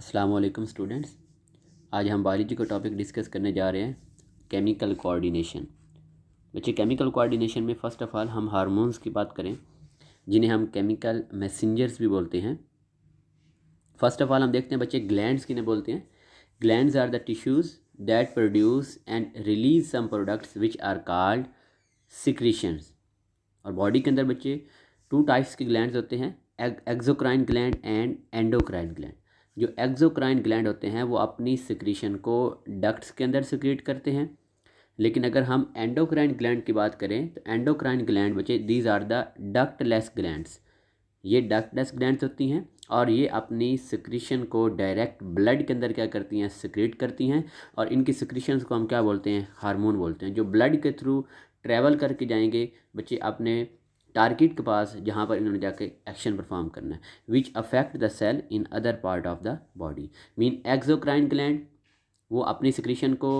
अस्सलाम वालेकुम स्टूडेंट्स। आज हम बायोलॉजी का टॉपिक डिस्कस करने जा रहे हैं, केमिकल कोऑर्डिनेशन। बच्चे, केमिकल कोऑर्डिनेशन में फ़र्स्ट ऑफ ऑल हम हार्मोन्स की बात करें, जिन्हें हम केमिकल मैसेंजर्स भी बोलते हैं। फर्स्ट ऑफ ऑल हम देखते हैं बच्चे, ग्लैंड्स किन्हें बोलते हैं। Glands are the tissues that produce and release some products which are called secretions. और बॉडी के अंदर बच्चे टू टाइप्स के ग्लैंड्स होते हैं, exocrine gland and endocrine gland. जो एक्सोक्राइन ग्लैंड होते हैं वो अपनी सिक्रीशन को डक्ट्स के अंदर सिक्रीट करते हैं, लेकिन अगर हम एंडोक्राइन ग्लैंड की बात करें तो एंडोक्राइन ग्लैंड बच्चे these are the ductless glands. ये डक्टलेस ग्लैंड्स होती हैं और ये अपनी सिक्रीशन को डायरेक्ट ब्लड के अंदर क्या करती हैं, सिक्रीट करती हैं। और इनकी सिक्रीशंस को हम क्या बोलते हैं, हार्मोन बोलते हैं, जो ब्लड के थ्रू ट्रैवल करके जाएंगे बच्चे अपने टारगेट के पास, जहाँ पर इन्होंने जाके एक्शन परफॉर्म करना है, which affect the cell in other part of the body. Mean exocrine gland वो अपनी सिक्रीशन को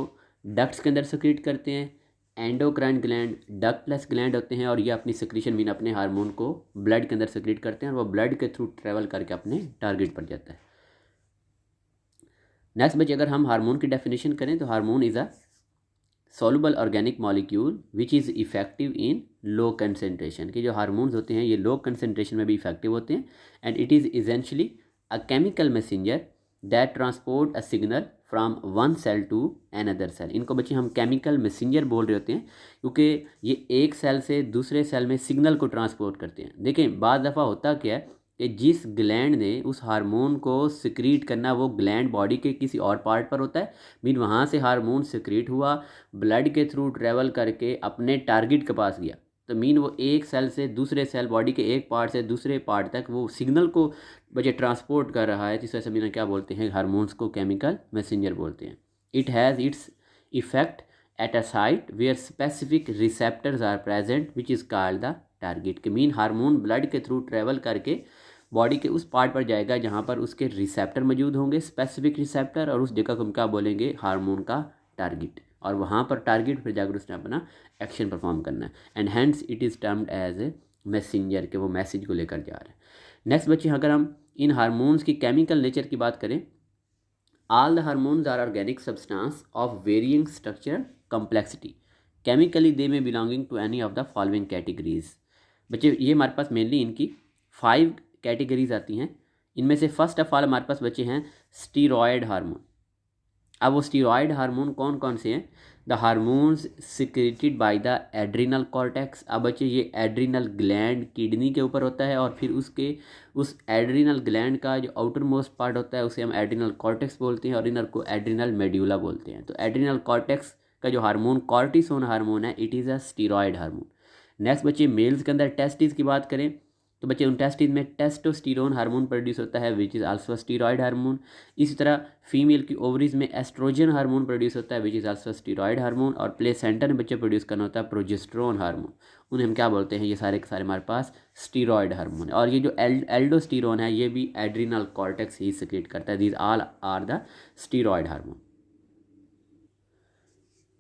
डक्ट्स के अंदर सिक्रीट करते हैं, एंडोक्राइन ग्लैंड डक्टलेस ग्लैंड होते हैं और ये अपनी सिक्रीशन मीन अपने हार्मोन को ब्लड के अंदर सिक्रीट करते हैं और वो ब्लड के थ्रू ट्रैवल करके अपने टारगेट पर जाता है। नेक्स्ट बच्चे, अगर हम हार्मोन की डेफिनेशन करें तो hormone is a soluble organic molecule which is effective in low concentration. के जो हार्मोन्स होते हैं ये लो कंसेंट्रेशन में भी इफेक्टिव होते हैं, and it is essentially a chemical messenger that transport a signal from one cell to another cell. इनको बच्चे हम केमिकल मैसेंजर बोल रहे होते हैं क्योंकि ये एक सेल से दूसरे सेल में सिग्नल को ट्रांसपोर्ट करते हैं। देखें, बाद दफ़ा होता क्या है कि जिस ग्लैंड ने उस हार्मोन को सिक्रीट करना, वो ग्लैंड बॉडी के किसी और पार्ट पर होता है, मीन वहाँ से हार्मोन सिक्रीट हुआ, ब्लड के थ्रू ट्रैवल करके अपने टारगेट के पास गया, तो मीन वो एक सेल से दूसरे सेल, बॉडी के एक पार्ट से दूसरे पार्ट तक वो सिग्नल को बच्चे ट्रांसपोर्ट कर रहा है। जिस वजह से मीन क्या बोलते हैं, हार्मोन्स को केमिकल मैसेंजर बोलते हैं। It has its effect at a site where specific receptors are present which is called the target. के मीन हार्मोन ब्लड के थ्रू ट्रैवल करके बॉडी के उस पार्ट पर जाएगा जहाँ पर उसके रिसेप्टर मौजूद होंगे, स्पेसिफिक रिसेप्टर, और उस जगह को हम क्या बोलेंगे, हार्मोन का टारगेट। और वहाँ पर टारगेट पर जाकर उसने अपना एक्शन परफॉर्म करना है, and hence it is termed as a messenger, के वो मैसेज को लेकर जा रहा है। नेक्स्ट बच्चे, अगर हम इन हार्मोन्स की केमिकल नेचर की बात करें, all the hormones are organic substance of varying structure complexity, chemically they में belonging to any of the following categories. बच्चे, ये हमारे पास मेनली इनकी 5 कैटेगरीज आती हैं। इनमें से फर्स्ट ऑफ ऑल हमारे पास बच्चे हैं स्टीरॉयड हार्मोन। अब वो स्टीरॉयड हार्मोन कौन कौन से हैं? The hormones secreted by the adrenal cortex. अब बच्चे, ये एड्रिनल ग्लैंड किडनी के ऊपर होता है और फिर उसके उस एड्रिनल ग्लैंड का जो आउटर मोस्ट पार्ट होता है उसे हम एड्रिनल कॉर्टेक्स बोलते हैं और इनर को एड्रिनल मेड्यूला बोलते हैं। तो एड्रिनल कॉर्टेक्स का जो हार्मोन कॉर्टिसोन हार्मोन है, it is a steroid hormone. Next बच्चे, मेल्स के अंदर टेस्टिस की बात करें तो बच्चे उन टेस्टिस में टेस्टोस्टेरोन हार्मोन प्रोड्यूस होता है which is also steroid hormone. इसी तरह फीमेल की ओवरीज में एस्ट्रोजन हार्मोन प्रोड्यूस होता है which is also steroid hormone. और प्लेसेंटा में बच्चे प्रोड्यूस करना होता है प्रोजेस्टेरोन हार्मोन। उन्हें हम क्या बोलते हैं, ये सारे के सारे हमारे पास स्टीरॉयड हार्मोन है। और ये जो एल्डोस्टेरोन है ये भी एड्रिनल कॉर्टेक्स ही सिक्रेट करता है। These all are the steroid hormone.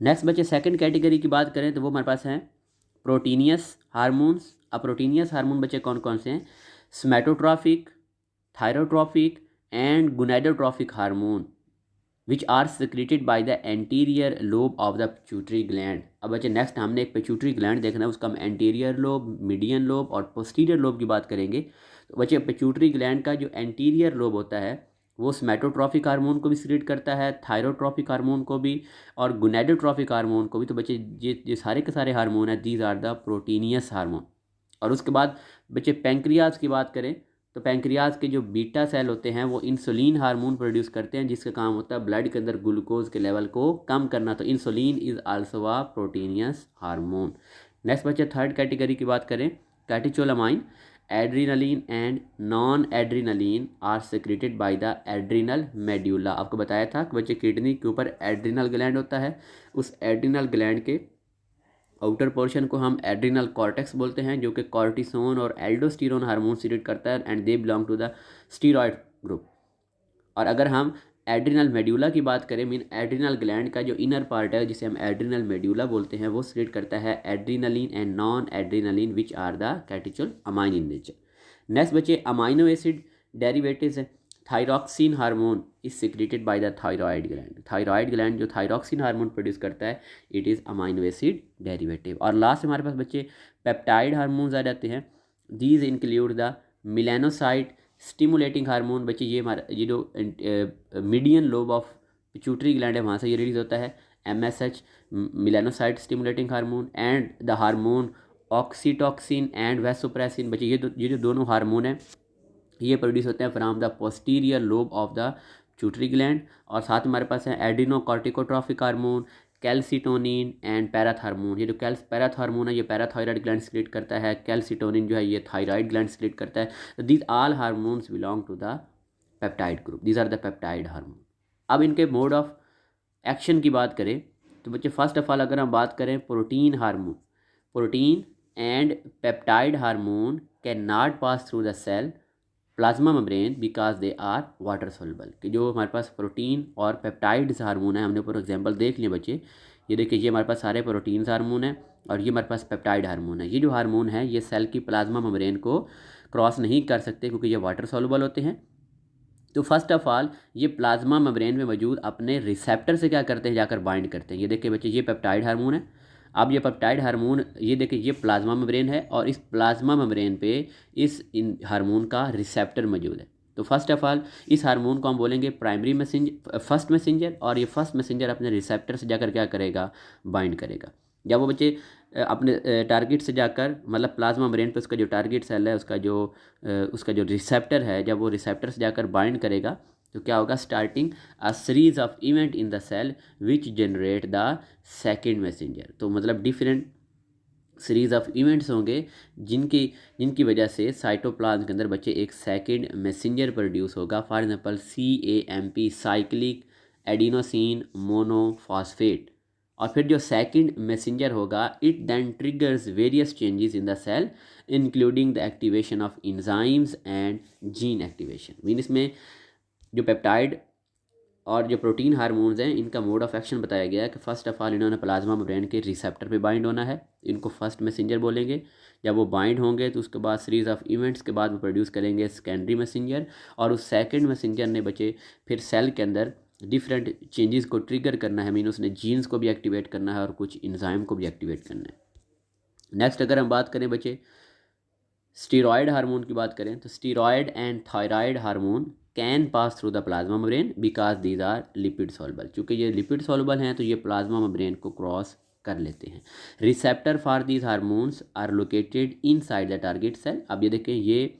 Next बच्चे, सेकंड कैटेगरी की बात करें तो वो हमारे पास हैं प्रोटीनियस हार्मोन्स। अब प्रोटीनियस हार्मोन बच्चे कौन कौन से हैं? Somatotrophic, thyrotrophic and gonadotrophic hormone which are secreted by the anterior lobe of the pituitary gland. अब बच्चे, नेक्स्ट हमने एक पिट्यूटरी ग्लैंड देखना है, उसका हम एंटीरियर लोब, मीडियन लोब और पोस्टीरियर लोब की बात करेंगे। तो बच्चे, पिट्यूटरी ग्लैंड का जो एंटीरियर लोब होता है वो स्मेटोट्रॉफिक हार्मोन को भी सिक्रेट करता है, थायरोट्रॉफिक हार्मोन को भी और गुनाइडोट्रॉफिक हार्मोन को भी। तो बच्चे, ये सारे के सारे हार्मोन हैं, these are the proteinous hormone. और उसके बाद बच्चे, पेंक्रियाज की बात करें तो पेंक्रियाज के जो बीटा सेल होते हैं वो इंसुलिन हार्मोन प्रोड्यूस करते हैं जिसका काम होता है ब्लड के अंदर ग्लूकोज के लेवल को कम करना। तो insulin is also a proteinous hormone. Next बच्चे, थर्ड कैटेगरी की बात करें, catecholamine, adrenaline and non adrenaline are secreted by the adrenal medulla. आपको बताया था कि बच्चे, किडनी के ऊपर एड्रिनल ग्लैंड होता है, उस एड्रिनल ग्लैंड के आउटर पोर्शन को हम एड्रिनल कॉर्टेक्स बोलते हैं, जो कि कॉर्टिसोन और एल्डोस्टेरोन हार्मोन सीक्रेट करता है and they belong to the steroid group. और अगर हम एड्रिनल मेड्यूला की बात करें, मीन एड्रिनल ग्लैंड का जो इनर पार्ट है जिसे हम एड्रिनल मेड्यूला बोलते हैं, वो सीक्रेट करता है adrenaline and non adrenaline which are the catecholamine in nature. Next बच्चे, अमाइनो एसिड डेरिवेटिव्स हैं। Thyroxine hormone is secreted by the thyroid gland. Thyroid gland जो थायरॉक्सिन हार्मोन प्रोड्यूस करता है, it is amino acid derivative. और last हमारे पास बच्चे peptide hormones आ जाते हैं। These include the melanocyte stimulating hormone. बच्चे ये जो median lobe of pituitary gland है वहाँ से ये रिलीज होता है, MSH melanocyte stimulating hormone, and the hormone oxytocin and vasopressin. बच्चे ये जो दोनों हार्मोन हैं ये प्रोड्यूस होते हैं from the posterior lobe of the pituitary gland. और साथ में हमारे पास है एडिनोकॉर्टिकोट्रॉफिक हार्मोन, कैल्सिटोनिन एंड पैराथार्मोन। ये जो पैराथार्मोन है ये पैराथायराइड ग्लैंड सिक्रेट करता है, कैल्सिटोनिन जो है ये थायराइड ग्लैंड सिक्रेट करता है। तो these all hormones belong to the peptide group, these are the peptide hormone. अब इनके मोड ऑफ एक्शन की बात करें तो बच्चे फर्स्ट ऑफ ऑल अगर हम बात करें protein hormone, protein and peptide hormone can not pass through the cell plasma membrane because they are water soluble. कि जो हमारे पास प्रोटीन और पेप्टाइड्स हार्मोन है, हमने फॉर एग्जांपल देख लिए बच्चे, ये देखिए ये हमारे पास सारे प्रोटीन्स हार्मोन है और ये हमारे पास पेप्टाइड हार्मोन है। ये जो हार्मोन है ये सेल की प्लाज्मा मेम्ब्रेन को क्रॉस नहीं कर सकते क्योंकि ये वाटर सोल्यूबल होते हैं। तो फर्स्ट ऑफ ऑल ये प्लाज्मा मेम्ब्रेन में मौजूद अपने रिसेप्टर से क्या करते हैं, जाकर बाइंड करते हैं। ये देखिए बच्चे ये पेप्टाइड हार्मोन है। अब ये पेप्टाइड हार्मोन ये देखिए ये प्लाज्मा मेम्ब्रेन है और इस प्लाज्मा मेम्ब्रेन पे इस इन हार्मोन का रिसेप्टर मौजूद है। तो फर्स्ट ऑफ ऑल इस हार्मोन को हम बोलेंगे प्राइमरी मैसेंजर, फर्स्ट मैसेंजर, और ये फर्स्ट मैसेंजर अपने रिसेप्टर से जाकर क्या करेगा, बाइंड करेगा। जब वो बच्चे अपने टारगेट से जाकर मतलब प्लाज्मा मेम्ब्रेन पे उसका जो टारगेट सेल है उसका जो रिसेप्टर है, जब वो रिसेप्टर से जाकर बाइंड करेगा तो क्या होगा, starting a series of event in the cell which generate the second messenger. तो मतलब डिफरेंट सीरीज ऑफ इवेंट्स होंगे जिनकी वजह से साइटोप्लाज्म के अंदर बच्चे एक सेकेंड मैसेंजर प्रोड्यूस होगा। For example CAMP cyclic adenosine monophosphate. और फिर जो सेकंड मैसेंजर होगा it then triggers various changes in the cell including the activation of enzymes and gene activation. Mean इसमें जो पेप्टाइड और जो प्रोटीन हार्मोन्स हैं इनका मोड ऑफ एक्शन बताया गया है कि फर्स्ट ऑफ ऑल इन्होंने प्लाज्मा मेम्ब्रेन के रिसेप्टर पे बाइंड होना है, इनको फर्स्ट मैसेंजर बोलेंगे। जब वो बाइंड होंगे तो उसके बाद सीरीज ऑफ इवेंट्स के बाद वो प्रोड्यूस करेंगे सेकेंडरी मैसेंजर, और उस सेकंड मैसेंजर ने बचे फिर सेल के अंदर डिफरेंट चेंजेस को ट्रिगर करना है। मीन उसने जीन्स को भी एक्टिवेट करना है और कुछ इंजाइम को भी एक्टिवेट करना है। नेक्स्ट अगर हम बात करें बच्चे स्टीरॉयड हार्मोन की बात करें तो steroid and thyroid hormone can pass through the plasma membrane because these are lipid soluble. चूँकि ये लिपिड सॉल्युबल हैं तो ये प्लाज्मा मेम्ब्रेन को क्रॉस कर लेते हैं। Receptor for these hormones are located inside the target cell. अब ये देखें ये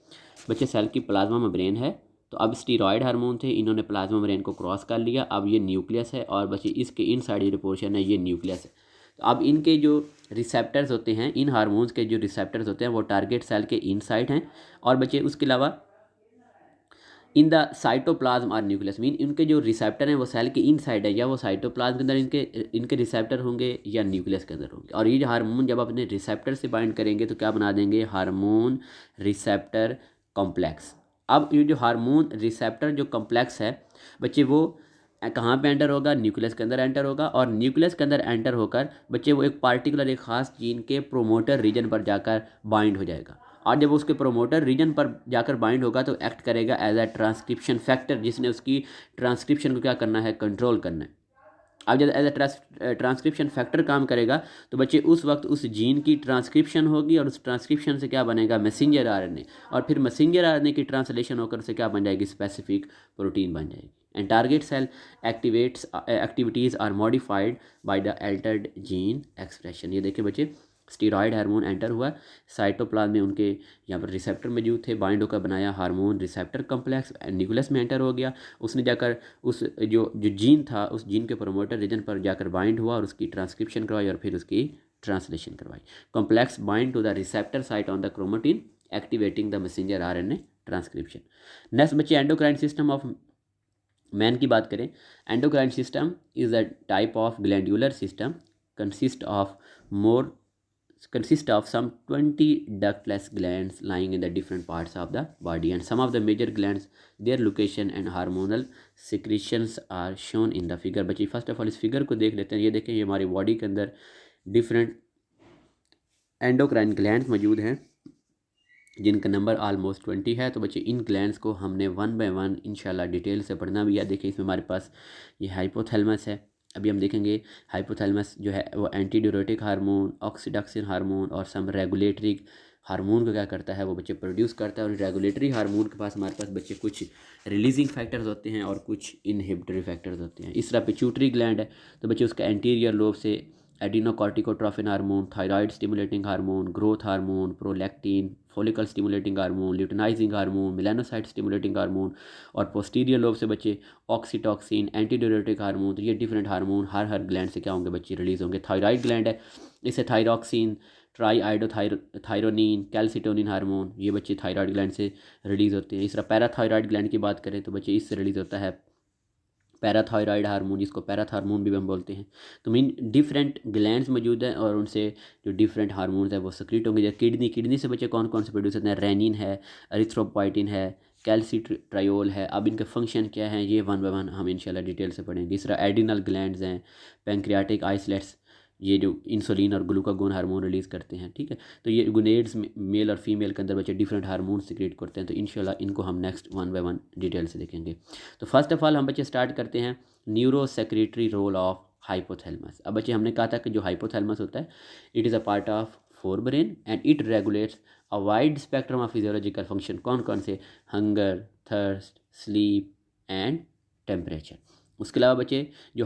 बच्चे सेल की प्लाज्मा मेम्ब्रेन है, तो अब स्टीरॉयड हार्मोन थे, इन्होंने प्लाज्मा मेम्ब्रेन को क्रॉस कर लिया। अब ये न्यूक्लियस है और बच्चे इसके इनसाइड जो पोर्शन है ये न्यूक्लियस है। तो अब इनके जो रिसेप्टर्स होते हैं, इन हार्मोन्स के जो रिसेप्टर्स होते हैं वो टारगेट सेल के इनसाइड हैं। और बच्चे उसके अलावा in the cytoplasm or nucleus. Mean इनके जो रिसेप्टर हैं वो सेल के इनसाइड है, या वो साइटोप्लाज्म के अंदर इनके रिसेप्टर होंगे या न्यूक्लियस के अंदर होंगे। और ये जो हार्मोन जब अपने रिसेप्टर से बाइंड करेंगे तो क्या बना देंगे, हार्मोन रिसेप्टर कॉम्प्लेक्स। अब ये जो हार्मोन रिसेप्टर जो कॉम्प्लेक्स है बच्चे वो कहाँ पे एंटर होगा, न्यूक्लियस के अंदर एंटर होगा। और न्यूक्लियस के अंदर एंटर होकर बच्चे वो एक पार्टिकुलर एक खास जीन के प्रोमोटर रीजन पर जाकर बाइंड हो जाएगा। और जब उसके प्रोमोटर रीजन पर जाकर बाइंड होगा तो एक्ट करेगा एज अ ट्रांसक्रिप्शन फैक्टर, जिसने उसकी ट्रांसक्रिप्शन को क्या करना है, कंट्रोल करना है। अब जब एज अ ट्रांसक्रिप्शन फैक्टर काम करेगा तो बच्चे उस वक्त उस जीन की ट्रांसक्रिप्शन होगी और उस ट्रांसक्रिप्शन से क्या बनेगा, मैसेंजर आरएनए। और फिर मैसेंजर आरएनए की ट्रांसलेशन होकर उसे क्या बन जाएगी, स्पेसिफिक प्रोटीन बन जाएगी। And target cell activities are modified by the altered gene expression. ये देखिए बच्चे स्टीरॉयड हार्मोन एंटर हुआ, साइटोप्लाज्म में उनके यहाँ पर रिसेप्टर मौजूद थे, बाइंड होकर बनाया हार्मोन रिसेप्टर कॉम्प्लेक्स, न्यूक्लियस में एंटर हो गया। उसने जाकर उस जो जीन था उस जीन के प्रोमोटर रीजन पर जाकर बाइंड हुआ और उसकी ट्रांसक्रिप्शन करवाई और फिर उसकी ट्रांसलेशन करवाई। Complex bind to the receptor site on the chromatin activating the messenger RNA transcription. Next बच्चे एंडोक्राइन सिस्टम ऑफ मैन की बात करें। Endocrine system is a type of glandular system consist of some 20 ductless glands lying in the different parts of the body, and some of the major glands, their location and hormonal secretions are shown in the figure। बच्चे first of all इस figure को देख लेते हैं। ये देखें ये हमारी बॉडी के अंदर डिफरेंट एंडोक्राइन ग्लैंड्स मौजूद हैं जिनका नंबर ऑलमोस्ट 20 है। तो बच्चे इन ग्लैंड्स को हमने वन बाय वन इंशाल्लाह डिटेल से पढ़ना भी है। देखिए इसमें हमारे पास ये हाइपोथैलेमस है, अभी हम देखेंगे हाइपोथैलेमस जो है वो anti diuretic hormone, oxytocin hormone और सम रेगुलेटरी हार्मोन को क्या करता है, वो बच्चे प्रोड्यूस करता है। और रेगुलेटरी हार्मोन के पास हमारे पास बच्चे कुछ रिलीजिंग फैक्टर्स होते हैं और कुछ इनहिबिटरी फैक्टर्स होते हैं। इस तरह पिट्यूटरी ग्लैंड है तो बच्चे उसका एंटीरियर लोब से adenocorticotrophin hormone, thyroid stimulating hormone, growth hormone, prolactin, follicle stimulating hormone, luteinizing hormone, melanocyte stimulating hormone और पोस्टीरियर लोब से बच्चे ऑक्सीटॉक्सिन, एंटीड्यूरेटिक हार्मोन। तो ये डिफरेंट हार्मोन हर ग्लैंड से क्या होंगे बच्चे रिलीज होंगे। थायराइड ग्लैंड है, इसे थायरॉक्सिन, ट्राईआइडोथायरोनिन, कैल्सिटोनिन हार्मोन ये बच्चे थायराइड ग्लैंड से रिलीज़ होते हैं। इस तरह पैराथायराइड ग्लैंड की बात करें तो बच्चे इससे रिलीज़ होता है पैराथायराइड हार्मोन, जिसको पैराथार्मोन भी हम बोलते हैं। तो मीन डिफरेंट ग्लैंड्स मौजूद हैं और उनसे जो डिफरेंट हार्मोन्स है वो सक्रीट होंगे। जैसे किडनी से बच्चे कौन कौन से प्रोड्यूस होते हैं, रेनिन है, एरिथ्रोपोइटिन है, कैल्सिट्रायोल है। अब इनका फंक्शन क्या है ये वन बाय वन हम इंशाल्लाह डिटेल से पढ़ेंगे। इस तरह एडिनल ग्लैंड्स हैं, पैंक्रियाटिक आइसलेट्स ये जो इंसुलिन और ग्लूकागोन हार्मोन रिलीज़ करते हैं, ठीक है। तो ये गुनेड्स मेल और फीमेल के अंदर बच्चे डिफरेंट हार्मोन सिक्रेट करते हैं। तो इंशाल्लाह इनको हम next one by one detail से देखेंगे। तो फर्स्ट ऑफ ऑल हम बच्चे स्टार्ट करते हैं neurosecretory role of hypothalamus. अब बच्चे हमने कहा था कि जो हाइपोथैलेमस होता है it is a part of forebrain and it regulates a wide spectrum of physiological function. कौन कौन से, hunger, thirst, sleep and temperature. उसके अलावा बच्चे जो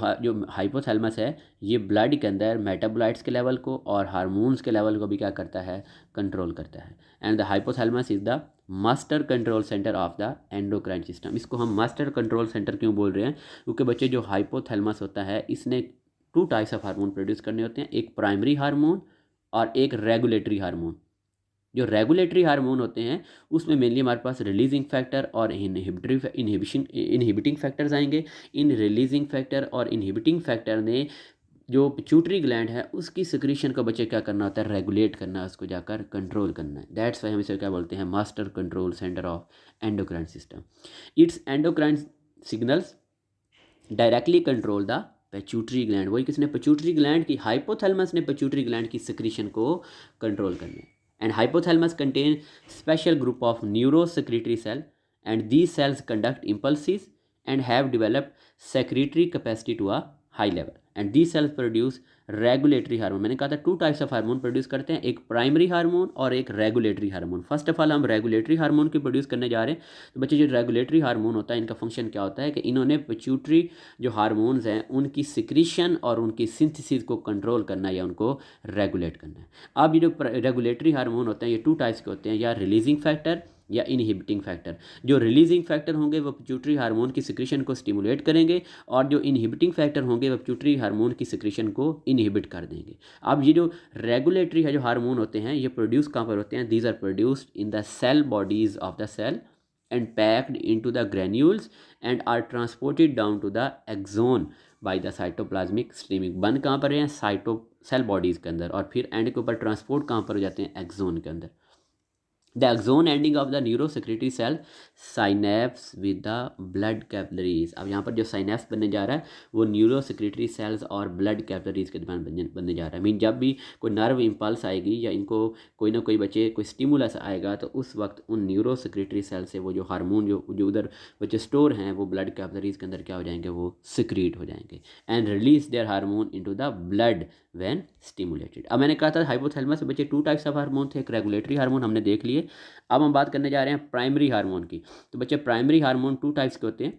हाइपोथैलेमस है ये ब्लड के अंदर मेटाबोलाइट्स के लेवल को और हार्मोन्स के लेवल को भी क्या करता है, कंट्रोल करता है। And the hypothalamus is the master control centre of the endocrine system. इसको हम मास्टर कंट्रोल सेंटर क्यों बोल रहे हैं, क्योंकि बच्चे जो हाइपोथैलेमस होता है इसने two types of hormone produce करने होते हैं, एक प्राइमरी हार्मोन और एक रेगुलेटरी हार्मोन। जो रेगुलेटरी हार्मोन होते हैं उसमें मेनली हमारे पास रिलीजिंग फैक्टर और इनहिबिटिंग फैक्टर्स आएंगे। इन रिलीजिंग फैक्टर और इनहिबिटिंग फैक्टर ने जो पिट्यूटरी ग्लैंड है उसकी सिक्रीशन को बच्चे क्या करना होता है, रेगुलेट करना है, उसको जाकर कंट्रोल करना है। दैट्स वाई हम इसे क्या बोलते हैं, master control centre of endocrine system. It's endocrine signals directly control the pituitary gland. वही किसने, पिट्यूटरी ग्लैंड की, हाइपोथैलेमस ने पिट्यूटरी ग्लैंड की सिक्रीशन को कंट्रोल करना है। And hypothalamus contain special group of neurosecretory cell and these cells conduct impulses and have developed secretory capacity to a high level and these cells produce regulatory hormone. मैंने कहा था two types of hormone produce करते हैं, एक primary hormone और एक regulatory hormone. First of all हम regulatory hormone की प्रोड्यूस करने जा रहे हैं। तो बच्चे जो रेगुलेटरी हार्मोन होता है इनका फंक्शन क्या होता है कि इन्होंने पिट्यूटरी जो हार्मोन्स हैं उनकी सिक्रीशन और उनकी सिंथेसिस को कंट्रोल करना है या उनको रेगुलेट करना है। अब ये जो रेगुलेटरी हार्मोन होते हैं ये टू टाइप्स के होते हैं, या रिलीजिंग फैक्टर या इनहिबिटिंग फैक्टर। जो रिलीजिंग फैक्टर होंगे वो पिट्यूटरी हार्मोन की सिक्रीशन को स्टिमुलेट करेंगे और जो इनहिबिटिंग फैक्टर होंगे वो पिट्यूटरी हार्मोन की सिक्रीशन को इनहिबिट कर देंगे। अब ये जो रेगुलेटरी है जो हार्मोन होते हैं ये प्रोड्यूस कहाँ पर होते हैं, these are produced in the cell bodies of the cell and packed into the granules and are transported down to the axon by the cytoplasmic streaming. बन कहाँ पर हैं, सेल बॉडीज़ के अंदर, और फिर एंड के ऊपर ट्रांसपोर्ट कहाँ पर हो जाते हैं, एक्सोन के अंदर। The axon ending of the neurosecretory cell synapse with the blood capillaries. अब यहाँ पर जो साइनेप्स बनने जा रहा है वो न्यूरोसेक्रेटरी सेल्स और ब्लड कैपिलरीज के दरमियान बनने जा रहा है। मीन जब भी कोई नर्व इम्पल्स आएगी या इनको कोई ना कोई बच्चे कोई स्टिमुलस आएगा तो उस वक्त उन न्यूरोसेक्रेटरी सेल से वो जो हार्मोन जो उधर बच्चे स्टोर हैं वो ब्लड कैपिलरीज के अंदर क्या हो जाएंगे, वो सिक्रीट हो जाएंगे and release there hormone into the blood when stimulated. अब मैंने कहा था हाइपोथैलेमस में बच्चे टू टाइप्स ऑफ हार्मोन थे, एक रेगुलेटरी हार्मोन हमने देख लिए। अब हम बात करने जा रहे हैं प्राइमरी हार्मोन की। तो बच्चे प्राइमरी हार्मोन टू टाइप्स के होते हैं,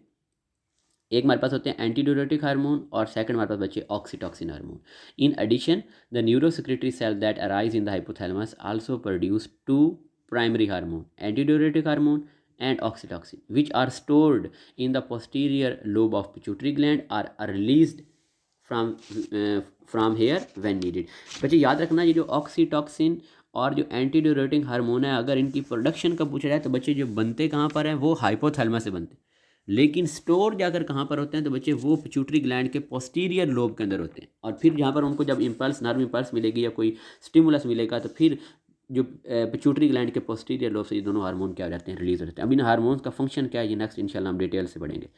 एक हमारे पास होते हैं एंटीड्यूरेटिक हार्मोन और सेकंड हमारे पास बच्चे oxytocin hormone. In addition the neurosecretory cell that arise in the hypothalamus also produce two primary hormone, antidiuretic hormone and oxytocin which are stored in the posterior lobe of pituitary gland are released from here when needed। बच्चे याद रखना ये जो oxytocin और जो एंटीड्यूरेटिक hormone है अगर इनकी प्रोडक्शन का पूछा जाए तो बच्चे जो बनते कहाँ पर हैं वो हाइपोथैलेमस से बनते हैं, लेकिन स्टोर जाकर कहाँ पर होते हैं तो बच्चे वो पिट्यूटरी ग्लैंड के पोस्टीरियर लोब के अंदर होते हैं। और फिर यहाँ पर उनको जब इम्पल्स नर्व इम्पल्स मिलेगी या कोई स्टिमुलस मिलेगा तो फिर जो पिट्यूटरी ग्लैंड के पोस्टीरियर लोब से ये दोनों हार्मोन क्या हो जाते हैं, रिलीज हो जाते हैं। अब इन हार्मोन्स का फंक्शन क्या है ये नेक्स्ट इंशाल्लाह हम डिटेल से पढ़ेंगे।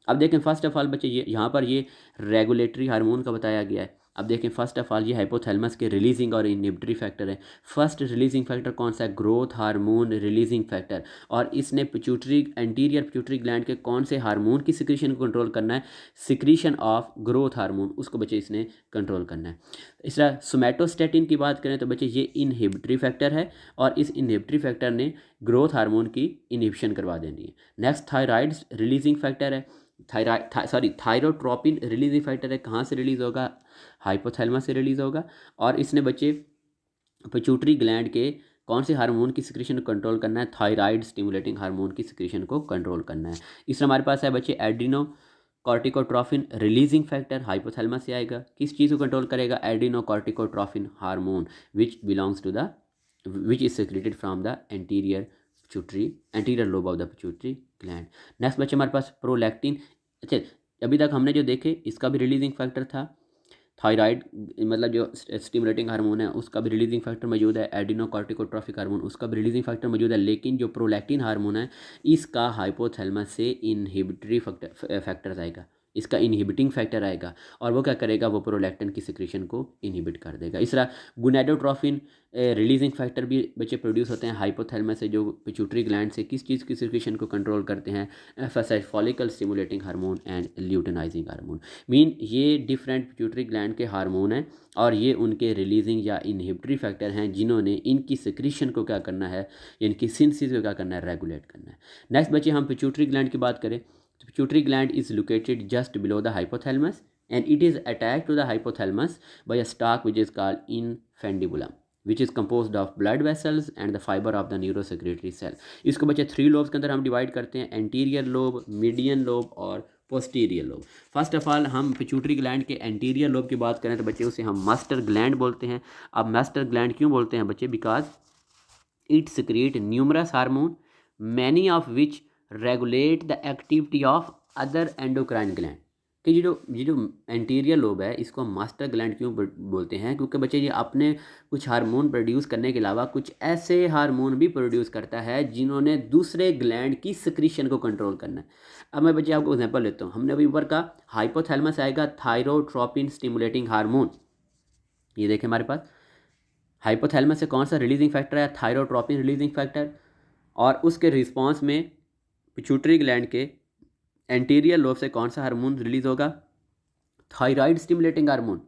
अब देखें फर्स्ट ऑफ ऑल बच्चे ये यहाँ पर ये रेगुलेटरी हार्मोन का बताया गया है। अब देखें फर्स्ट ऑफ ऑल ये हाइपोथैलेमस के रिलीजिंग और इनहिबिटरी फैक्टर है। फर्स्ट रिलीजिंग फैक्टर कौन सा है? Growth hormone releasing factor. और इसने पिट्यूटरी एंटीरियर पिट्यूटरी ग्लैंड के कौन से हार्मोन की सिक्रीशन को कंट्रोल करना है? सिक्रीशन ऑफ ग्रोथ हार्मोन, उसको बच्चे इसने कंट्रोल करना है। इस तरह सोमैटोस्टैटिन की बात करें तो बच्चे ये इनहिबिटरी फैक्टर है और इस इनहिबिटरी फैक्टर ने ग्रोथ हार्मोन की इनहिबिशन करवा देनी है। नेक्स्ट थायराइड रिलीजिंग फैक्टर है, थायरोट्रोपिन रिलीजिंग फैक्टर है। कहाँ से रिलीज़ होगा? हाइपोथैलेमस से रिलीज़ होगा। और इसने बच्चे पिट्यूटरी ग्लैंड के कौन से हार्मोन की सिक्रीशन को कंट्रोल करना है? थायराइड स्टिमुलेटिंग हार्मोन की सिक्रीशन को कंट्रोल करना है। इसमें हमारे पास है बच्चे adreno corticotrophin releasing factor, hypothalamus से आएगा। किस चीज़ को कंट्रोल करेगा? Adreno corticotrophin hormone which is secreted from the anterior lobe of the pituitary gland. Next बच्चे हमारे पास प्रोलैक्टिन। अच्छा, अभी तक हमने जो देखे इसका भी रिलीजिंग फैक्टर था। थायराइड मतलब जो स्टिमुलेटिंग हार्मोन है उसका भी रिलीजिंग फैक्टर मौजूद है। एडिनो कॉर्टिकोट्रोफिक हार्मोन उसका भी रिलीजिंग फैक्टर मौजूद है। लेकिन जो प्रोलैक्टिन हार्मोन है इसका हाइपोथैलेमस से इनहिबिटरी फैक्टर आएगा, इसका इनहिबिटिंग फैक्टर आएगा और वो क्या करेगा? वो प्रोलैक्टिन की सिक्रीशन को इनहिबिट कर देगा। इस तरह गुनाडोट्रोफिन रिलीजिंग फैक्टर भी बच्चे प्रोड्यूस होते हैं हाइपोथैलेमस से, जो पिट्यूटरी ग्लैंड से किस चीज़ की सिक्रीशन को कंट्रोल करते हैं? FSH follicle stimulating hormone and luteinising hormone. Mean ये डिफरेंट पिट्यूटरी ग्लैंड के हार्मोन हैं और ये उनके रिलीजिंग या इनहिबिटरी फैक्टर हैं जिन्होंने इनकी सिक्रीशन को क्या करना है, इनकी सिंथेसिस को क्या करना है? रेगुलेट करना है। नेक्स्ट बच्चे हम पिट्यूटरी ग्लैंड की बात करें तो pituitary gland is located just below the hypothalamus and it is attached to the hypothalamus by a stalk which is called infundibulum, which is composed of blood vessels and the fiber of the neurosecretory cell। इसको बच्चे 3 lobes के अंदर हम divide करते हैं, anterior lobe, median lobe और posterior lobe. First of all हम pituitary gland के एंटीरियर लोब की बात करें तो बच्चे उसे हम मास्टर ग्लैंड बोलते हैं। अब मास्टर ग्लैंड क्यों बोलते हैं बच्चे? Because it secrete numerous hormone many of which regulate the activity of other endocrine gland. कि ये जो एंटीरियर लोब है इसको हम मास्टर ग्लैंड क्यों बोलते हैं? क्योंकि बच्चे ये अपने कुछ हार्मोन प्रोड्यूस करने के अलावा कुछ ऐसे हार्मोन भी प्रोड्यूस करता है जिन्होंने दूसरे ग्लैंड की सिक्रीशन को कंट्रोल करना है। अब मैं बच्चे आपको एग्जांपल लेता हूँ। हमने अभी ऊपर का हाइपोथैलेमस आएगा थायरोट्रोपिन स्टिमुलेटिंग हार्मोन। ये देखें हमारे पास हाइपोथैलेमस से कौन सा रिलीजिंग फैक्टर है? Thyrotropin releasing factor. और उसके रिस्पॉन्स में पिट्यूटरी ग्लैंड के एंटीरियर लोब से कौन सा हार्मोन रिलीज होगा? Thyroid stimulating hormone.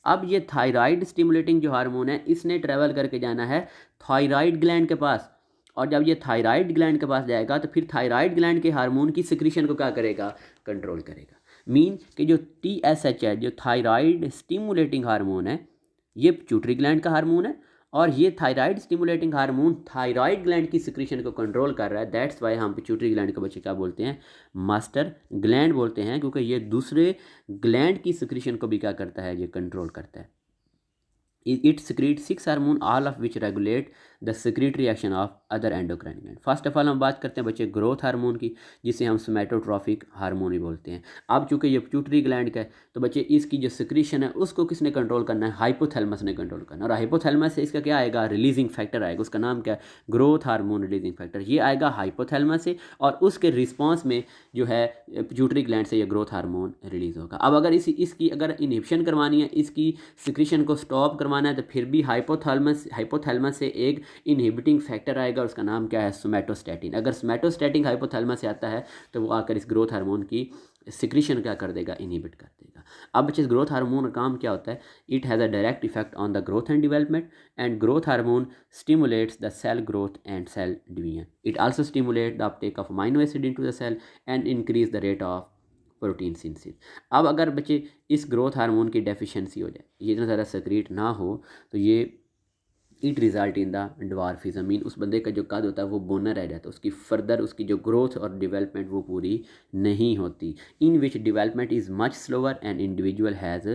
अब ये थायराइड स्टिमुलेटिंग जो हार्मोन है इसने ट्रेवल करके जाना है थायराइड ग्लैंड के पास, और जब ये थायराइड ग्लैंड के पास जाएगा तो फिर थायराइड ग्लैंड के हार्मोन की सिक्रीशन को क्या करेगा? कंट्रोल करेगा। मीन कि जो TSH है, जो थायराइड स्टिमुलेटिंग हार्मोन है, ये पिट्यूटरी ग्लैंड का हार्मोन है और ये thyroid stimulating hormone thyroid gland की सिक्रीशन को कंट्रोल कर रहा है। दैट्स वाई हम पिट्यूटरी ग्लैंड को बच्चे क्या बोलते हैं? मास्टर ग्लैंड बोलते हैं, क्योंकि ये दूसरे ग्लैंड की सिक्रीशन को भी क्या करता है? ये कंट्रोल करता है। It secrete 6 hormone all of which regulate the secretory action of other endocrine gland. First of all हम बात करते हैं बच्चे ग्रोथ हार्मोन की, जिसे हम सोमैटोट्रोफिक हार्मोन भी बोलते हैं। अब चूंकि ये पिट्यूटरी ग्लैंड का है तो बच्चे इसकी जो सिक्रीशन है उसको किसने कंट्रोल करना है? हाइपोथैलेमस ने कंट्रोल करना है। और हाइपोथैलेमस से इसका क्या आएगा? रिलीजिंग फैक्टर आएगा, उसका नाम क्या है? Growth hormone releasing factor. ये आएगा हाइपोथैलेमस से और उसके रिस्पॉन्स में जो है पिट्यूटरी ग्लैंड से ये ग्रोथ हार्मोन रिलीज होगा। अब अगर इसकी अगर इनहिबिशन करवानी है, इसकी सिक्रीशन को स्टॉप करवाना है तो फिर भी हाइपोथैलेमस से एक इनहिबिटिंग फैक्टर आएगा, उसका नाम क्या है? सोमैटोस्टैटिन। अगर सोमैटोस्टैटिन हाइपोथैलेमस से आता है तो वो आकर इस ग्रोथ हार्मोन की सिक्रीशन क्या कर देगा? इनहिबिट कर देगा। अब बच्चे ग्रोथ हार्मोन का काम क्या होता है? It has a direct effect on the growth and development, and growth hormone stimulates the cell growth and cell division. It also stimulate the uptake of amino acid into the cell and increase the rate of protein synthesis. अब अगर बच्चे इस growth hormone की deficiency हो जाए, ये इतना ज़्यादा सेक्रेट ना हो, तो ये it result in the dwarfism. Mean उस बंदे का जो कद होता है वो बोना रह जाता है, उसकी फर्दर उसकी जो ग्रोथ और डेवलपमेंट वो पूरी नहीं होती। In which development is much slower and individual has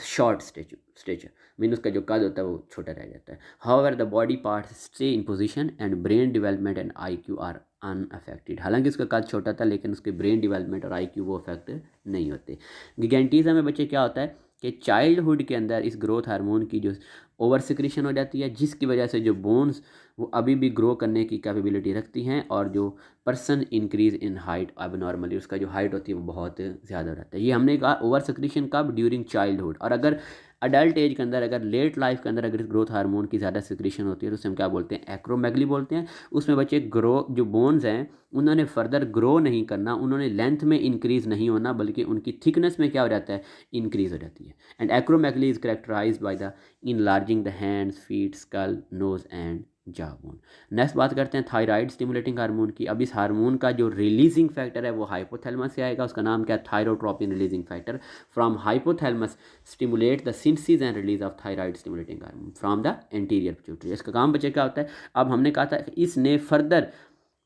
short stature. Mean उसका जो कद होता है वो छोटा रह जाता है। However the body parts stay in position and brain development and IQ are unaffected. हालांकि उसका कद छोटा था लेकिन उसके ब्रेन डेवलपमेंट और IQ वो अफेक्ट नहीं होते। गिगेंटिज्म में बच्चे क्या होता है? कि चाइल्डहुड के अंदर इस ग्रोथ हार्मोन की जो ओवर सिक्रीशन हो जाती है, जिसकी वजह से जो बोन्स वो अभी भी ग्रो करने की कैपेबिलिटी रखती हैं, और जो पर्सन इंक्रीज इन हाइट अब नॉर्मली उसका जो हाइट होती है वो बहुत ज़्यादा रहता है। ये हमने कहा ओवर सिक्रीशन कब, ड्यूरिंग चाइल्डहुड। और अगर अडल्ट एज के अंदर, अगर लेट लाइफ के अंदर अगर इस ग्रोथ हार्मोन की ज़्यादा सिक्रीशन होती है तो उसे हम क्या बोलते हैं, एक्रोमेगली बोलते हैं। उसमें बच्चे ग्रो जो बोन्स हैं उन्होंने फर्दर ग्रो नहीं करना, उन्होंने लेंथ में इंक्रीज़ नहीं होना, बल्कि उनकी थिकनेस में क्या हो जाता है, इंक्रीज़ हो जाती है। And acromegaly is characterized by the enlarging the hands, feet, skull, nose and jawbone. Next बात करते हैं थायराइड स्टिमुलेटिंग हार्मोन की। अब इस हार्मोन का जो रिलीजिंग फैक्टर है वो हाइपोथैलेमस से आएगा, उसका नाम क्या है, thyrotropin releasing factor. From hypothalamus stimulate the synthesis and release of thyroid stimulating hormone from the anterior pituitary. इसका काम बच्चे क्या होता है, अब हमने कहा था इसने फर्दर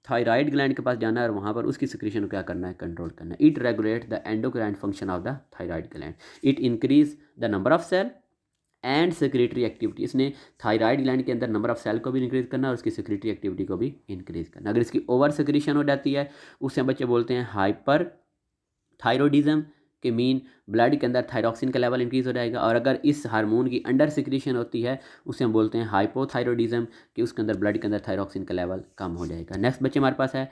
थायराइड ग्लैंड के पास जाना है और वहाँ पर उसकी सिक्रीशन को क्या करना है, कंट्रोल करना है। It regulate the endocrine function of the thyroid gland, it increase the number of cell and secretory activity. इसने थायराइड ग्लैंड के अंदर नंबर ऑफ सेल को भी इंक्रीज करना और उसकी सेक्रेटरी एक्टिविटी को भी इंक्रीज करना। अगर इसकी ओवर सेक्रीशन हो जाती है उसे हम बच्चे बोलते हैं हाइपर थायरोडिज्म, के मीन ब्लड के अंदर थायरोक्सिन का लेवल इंक्रीज हो जाएगा। और अगर इस हार्मोन की अंडर सिक्रीशन होती है उसे हम बोलते हैं हाइपोथायरोडिज्म, कि उसके अंदर ब्लड के अंदर थायरोक्सिन का लेवल कम हो जाएगा। नेक्स्ट बच्चे हमारे पास है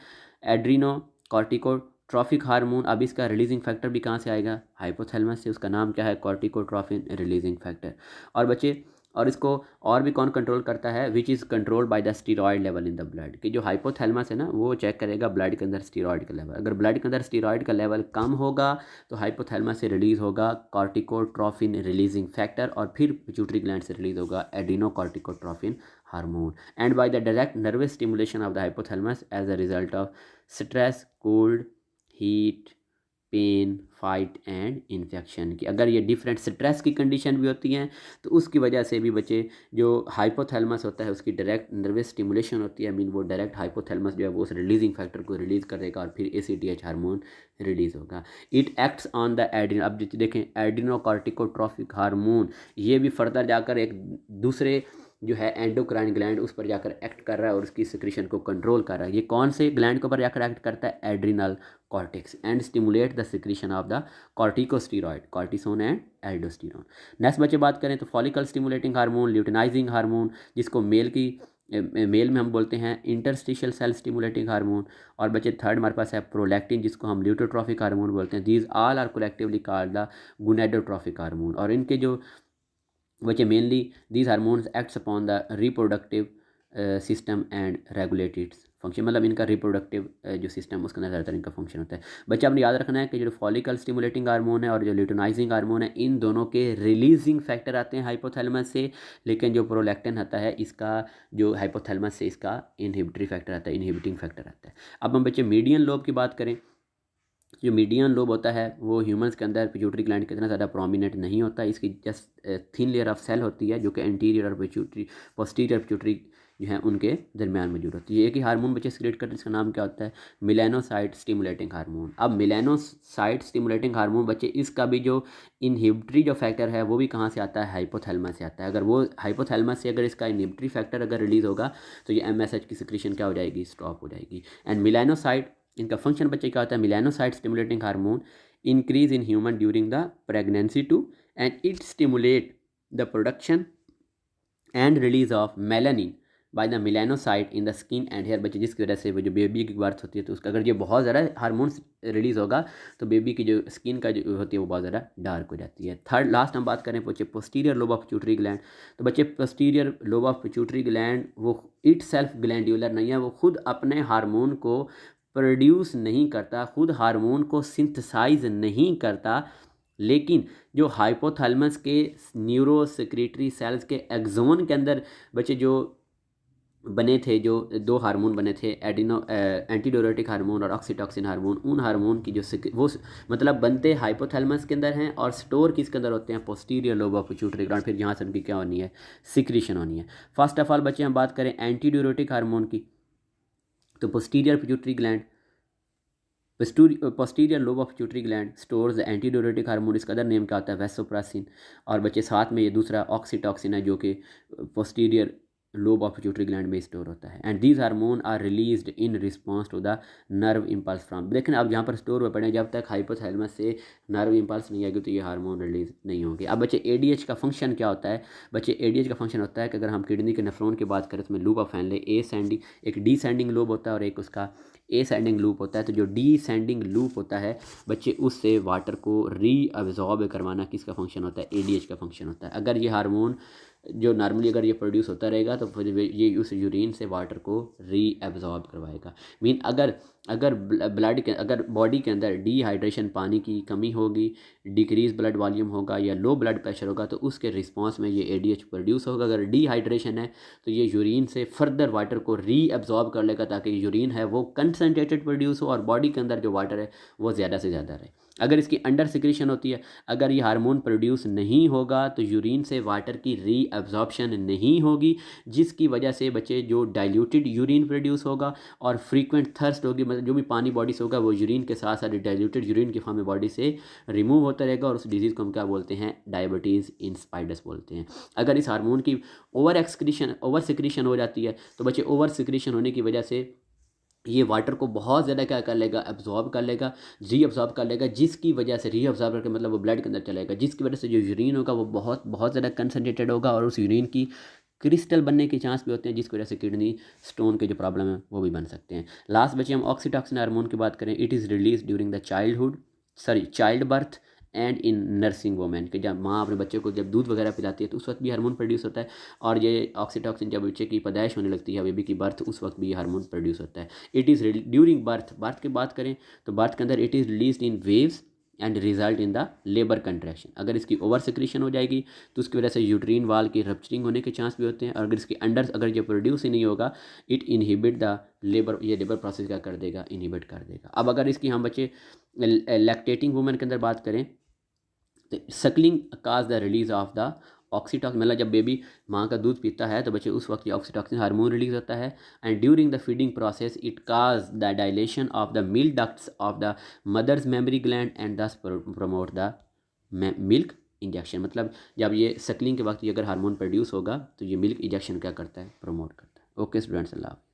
एड्रीनो कॉर्टिकोट्रॉफिक हार्मोन। अब इसका रिलीजिंग फैक्टर भी कहाँ से आएगा, हाइपोथैलेमस से, उसका नाम क्या है, कॉर्टिकोट्रॉफिन रिलीजिंग फैक्टर। और बच्चे और इसको और भी कौन कंट्रोल करता है, which is controlled by the steroid level in the blood, कि जो हाइपोथैलेमस है ना वो चेक करेगा ब्लड के अंदर स्टीरॉयड का लेवल। अगर ब्लड के अंदर स्टीरॉयड का लेवल कम होगा तो हाइपोथैलेमस से रिलीज़ होगा कॉर्टिकोट्रॉफिन रिलीजिंग फैक्टर, और फिर पिट्यूटरी ग्लैंड से रिलीज होगा adrenocorticotrophin hormone. And by the direct nervous stimulation of the hypothalamus as a result of stress, cold, heat, pain, fight and infection की। अगर ये डिफरेंट स्ट्रेस की कंडीशन भी होती हैं तो उसकी वजह से भी बच्चे जो हाइपोथैलेमस होता है उसकी डायरेक्ट नर्वस स्टिमुलेशन होती है, मीन वो डायरेक्ट हाइपोथैलेमस जो है वो उस रिलीजिंग फैक्टर को रिलीज़ करेगा और फिर ACTH हार्मोन रिलीज़ होगा। It acts on the Adreno. अब देखें एड्रीनोकॉर्टिकोट्रॉफिक हार्मोन ये भी फर्दर जाकर एक दूसरे जो है एंडोक्राइन ग्लैंड उस पर जाकर एक्ट कर रहा है और उसकी सिक्रीशन को कंट्रोल कर रहा है। ये कौन से ग्लैंड के ऊपर जाकर एक्ट करता है, adrenal cortex, and stimulate the secretion of the corticosteroid, cortisone and aldosterone. Next बच्चे बात करें तो follicle stimulating hormone, luteinizing hormone, जिसको मेल में हम बोलते हैं इंटरस्टिशियल सेल स्टिमुलेटिंग हार्मोन। और बच्चे थर्ड हमारे पास है प्रोलैक्टिन, जिसको हम ल्यूटोट्रॉफिक हार्मोन बोलते हैं। These all are collectively called the gonadotrophic hormone. और इनके जो बच्चे mainly these hormones acts upon the reproductive system and regulate its function, मतलब इनका रिप्रोडक्टिव जो सिस्टम उसके अंदर ज़्यादातर इनका फंक्शन होता है। बच्चे आपने याद रखना है कि जो फॉलिकल स्टिमुलेटिंग हार्मोन है और जो ल्यूटिनाइजिंग हार्मोन है इन दोनों के रिलीजिंग फैक्टर आते हैं हाइपोथैलेमस से, लेकिन जो प्रोलैक्टिन आता है इसका जो हाइपोथैलेमस से इसका इनहिबिटरी फैक्टर आता है, इनहिबिटिंग फैक्टर आता है। अब हम बच्चे मीडियन लोब की बात करें, जो मीडियन लोब होता है वो ह्यूमंस के अंदर पिट्यूटरी ग्लैंड के इतना ज़्यादा प्रोमिनेंट नहीं होता, इसकी just thin layer of cell होती है जो कि एंटीरियर और पोस्टीरियर पिट्यूटरी जो है उनके दरमियान मौजूद होती है। एक ही हार्मोन बच्चे सीक्रेट करते हैं, इसका नाम क्या होता है, मेलानोसाइट स्टिमुलेटिंग हार्मोन। अब मेलानोसाइट स्टिमुलेटिंग हार्मोन बच्चे इसका भी जो इनहिबिटरी जो फैक्टर है वो भी कहाँ से आता है, हाइपोथैलेमस से आता है। अगर वो हाइपोथैलेमस से अगर इसका इनहिबिटरी फैक्टर अगर रिलीज़ होगा तो ये MSH की सिक्रीशन क्या हो जाएगी, स्टॉप हो जाएगी। एंड मेलानोसाइट इनका फंक्शन बच्चे क्या होता है, melanocyte stimulating hormone increase in human during the pregnancy too, and it stimulate the production and release of melanin by the melanocyte in the skin and hair. बच्चे जिसकी वजह से वो जो बेबी की बर्थ होती है तो उसका अगर ये बहुत ज़्यादा हार्मोन्स रिलीज होगा तो बेबी की जो स्किन का जो होती है वो बहुत ज़्यादा डार्क हो जाती है। थर्ड लास्ट हम बात करें बच्चे posterior lobe of pituitary gland. तो बच्चे posterior lobe of pituitary gland वो इट सेल्फ ग्लैंड्यूलर नहीं है, वो खुद अपने हार्मोन को प्रोड्यूस नहीं करता, खुद हार्मोन को सिंथेसाइज नहीं करता, लेकिन जो हाइपोथैलेमस के न्यूरो सेक्रेटरी सेल्स के एक्सोन के अंदर बच्चे जो बने थे, जो दो हार्मोन बने थे एंटीडोरेटिक हार्मोन और ऑक्सीटॉक्सिन हार्मोन, उन हार्मोन की जो वो मतलब बनते हाइपोथैलेमस के अंदर हैं और स्टोर किसके अंदर होते हैं, posterior lobe of pituitary gland. फिर यहाँ से उनकी क्या होनी है, सिक्रीशन होनी है। फर्स्ट ऑफ ऑल बच्चे हम बात करें एंटीडोरेटिक हार्मोन की, तो posterior pituitary gland posterior lobe of pituitary gland stores the antidiuretic hormone, इसका अदर नेम क्या होता है, वैसोप्रेसिन। और बच्चे साथ में ये दूसरा ऑक्सीटॉक्सिन है जो कि posterior lobe of pituitary gland में स्टोर होता है। And these hormone are released in response to the nerve impulse from, लेकिन अब यहाँ पर स्टोर हुए पड़े, जब तक हाइपोथैलेमस से नर्व इम्पल्स नहीं आएगी तो ये हार्मोन रिलीज नहीं होंगे। अब बच्चे एडीएच का फंक्शन क्या होता है? बच्चे एडीएच का फंक्शन होता है कि अगर हम किडनी के नेफ्रॉन की बात करें तो में लूप ऑफ फैनले एक डिसेंडिंग लूप होता है और एक उसका एसेंडिंग लूप होता है। तो जो डिसेंडिंग लूप होता है बच्चे, उससे वाटर को रीअब्जॉर्ब करवाना किसका फंक्शन होता है? एडीएच का फंक्शन होता है। अगर ये हार्मोन जो नॉर्मली अगर ये प्रोड्यूस होता रहेगा तो फिर ये उस यूरिन से वाटर को रीअब्जॉर्ब करवाएगा। मीन अगर ब्लड के अगर बॉडी के अंदर डिहाइड्रेशन, पानी की कमी होगी, डिक्रीज ब्लड वॉल्यूम होगा या लो ब्लड प्रेशर होगा तो उसके रिस्पांस में ये एडीएच प्रोड्यूस होगा। अगर डिहाइड्रेशन है तो ये यूरिन से फर्दर वाटर को रीअब्जॉर्ब कर लेगा ताकि यूरिन है वो कंसनट्रेटेड प्रोड्यूस हो और बॉडी के अंदर जो वाटर है वो ज़्यादा से ज़्यादा रहे। अगर इसकी अंडर सिक्रीशन होती है, अगर ये हार्मोन प्रोड्यूस नहीं होगा तो यूरिन से वाटर की रीअब्जॉर्प्शन नहीं होगी, जिसकी वजह से बच्चे जो डाइल्यूटेड यूरिन प्रोड्यूस होगा और फ्रीक्वेंट थर्स्ट होगी, मतलब जो भी पानी बॉडी से होगा वो यूरिन के साथ साथ डाइल्यूटेड यूरिन की फॉर्म में बॉडी से रिमूव होता रहेगा और उस डिजीज़ को हम क्या बोलते हैं? डायबिटीज़ इंस्पाइडस बोलते हैं। अगर इस हार्मोन की ओवर सिक्रीशन हो जाती है तो बच्चे ओवर सिक्रीशन होने की वजह से ये वाटर को बहुत ज़्यादा क्या कर लेगा? एब्जॉर्ब कर लेगा, रीअब्जॉर्ब कर लेगा, जिसकी वजह से रीअब्जॉर्ब करके मतलब वो ब्लड के अंदर चलेगा, जिसकी वजह से जो यूरिन होगा वो बहुत बहुत ज़्यादा कंसनट्रेटेड होगा और उस यूरिन की क्रिस्टल बनने के चांस भी होते हैं, जिसकी वजह से किडनी स्टोन के जो प्रॉब्लम है वो भी बन सकते हैं। लास्ट बच्चे हम ऑक्सीटॉसिन हार्मोन की बात करें, it is release during the child birth and in nursing women, कि जब माँ अपने बच्चे को जब दूध वगैरह पिलाती है तो उस वक्त भी हार्मोन प्रोड्यूस होता है। और ये ऑक्सीटॉसिन जब बच्चे की पैदाइश होने लगती है, बेबी की बर्थ, उस वक्त भी ये हार्मोन प्रोड्यूस होता है। इट इज़ ड्यूरिंग बर्थ की बात करें तो बर्थ के अंदर it is release in waves and result in the labour contraction. अगर इसकी ओवर सिक्रीशन हो जाएगी तो उसकी वजह से यूट्रीन वाल की रप्चरिंग होने के चांस भी होते हैं। और अगर इसके अंडर अगर ये प्रोड्यूस ही नहीं होगा, इट इनहिबिट द लेबर, ये लेबर प्रोसेस क्या कर देगा? इनहिबिट कर देगा। अब अगर इसकी हम बच्चे लैक्टेटिंग वुमेन के अंदर बात करें तो suckling causes the release of the oxytocin, मतलब जब बेबी माँ का दूध पीता है तो बच्चे उस वक्त ये ऑक्सीटॉसिन हार्मोन रिलीज होता है। And during the feeding process it cause the dilation of the milk ducts of the mother's mammary gland and thus promote the milk ejection. मतलब जब ये सक्लिंग के वक्त ये अगर हार्मोन प्रोड्यूस होगा तो ये मिल्क इंजेक्शन क्या करता है? प्रमोट करता है। ओके स्टूडेंट्स, अल्लाह।